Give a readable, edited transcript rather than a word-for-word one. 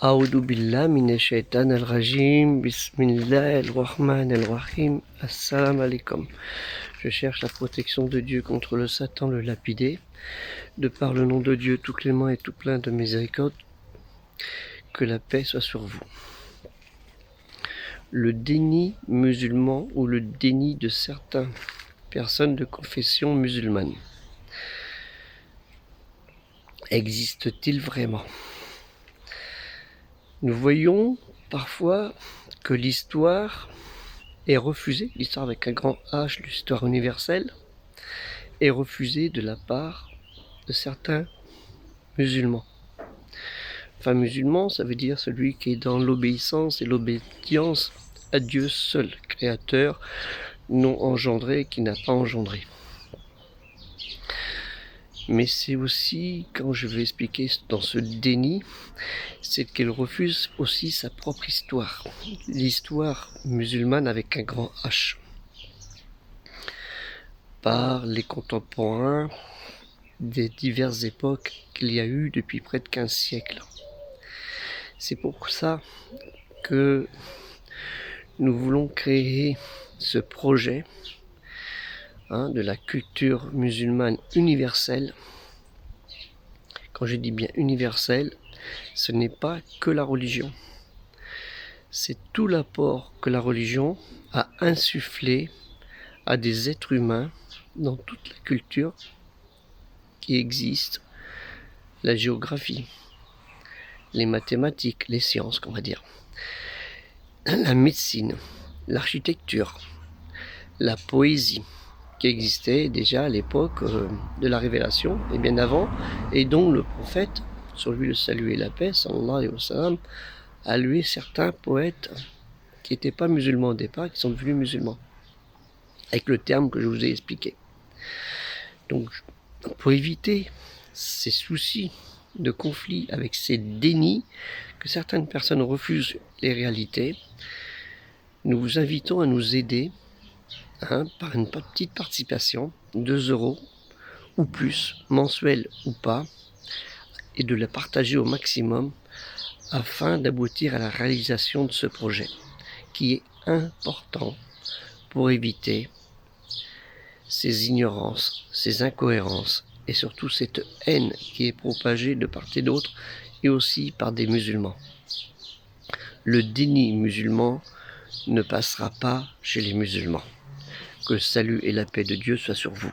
أعوذ بالله من الشيطان الرجيم بسم الله الرحمن الرحيم Assalam alaikum. Je cherche la protection de Dieu contre le Satan, le lapidé, de par le nom de Dieu tout clément et tout plein de miséricorde, que la paix soit sur vous. Le déni musulman ou le déni de certaines personnes de confession musulmane existe-t-il vraiment? Nous voyons parfois que l'histoire est refusée, l'histoire avec un grand H, l'histoire universelle, est refusée de la part de certains musulmans. Enfin, musulman, ça veut dire celui qui est dans l'obéissance et l'obédience à Dieu seul, créateur, non engendré, qui n'a pas engendré. Mais c'est aussi, quand je vais expliquer dans ce déni, c'est qu'elle refuse aussi sa propre histoire, l'histoire musulmane avec un grand H, par les contemporains des diverses époques qu'il y a eu depuis près de 15 siècles. C'est pour ça que nous voulons créer ce projet de la culture musulmane universelle. Quand je dis bien universelle, ce n'est pas que la religion. C'est tout l'apport que la religion a insufflé à des êtres humains dans toute la culture qui existe, la géographie, les mathématiques, les sciences, qu'on va dire, la médecine, l'architecture, la poésie, qui existait déjà à l'époque de la révélation, et bien avant, et dont le prophète, sur lui le salut et la paix, sallallahu alayhi wa sallam, a lu certains poètes qui n'étaient pas musulmans au départ, qui sont devenus musulmans, avec le terme que je vous ai expliqué. Donc, pour éviter ces soucis de conflit avec ces dénis, que certaines personnes refusent les réalités, nous vous invitons à nous aider par une petite participation, 2 € ou plus, mensuel ou pas, et de la partager au maximum afin d'aboutir à la réalisation de ce projet qui est important pour éviter ces ignorances, ces incohérences et surtout cette haine qui est propagée de part et d'autre et aussi par des musulmans. Le déni musulman ne passera pas chez les musulmans. Que le salut et la paix de Dieu soient sur vous.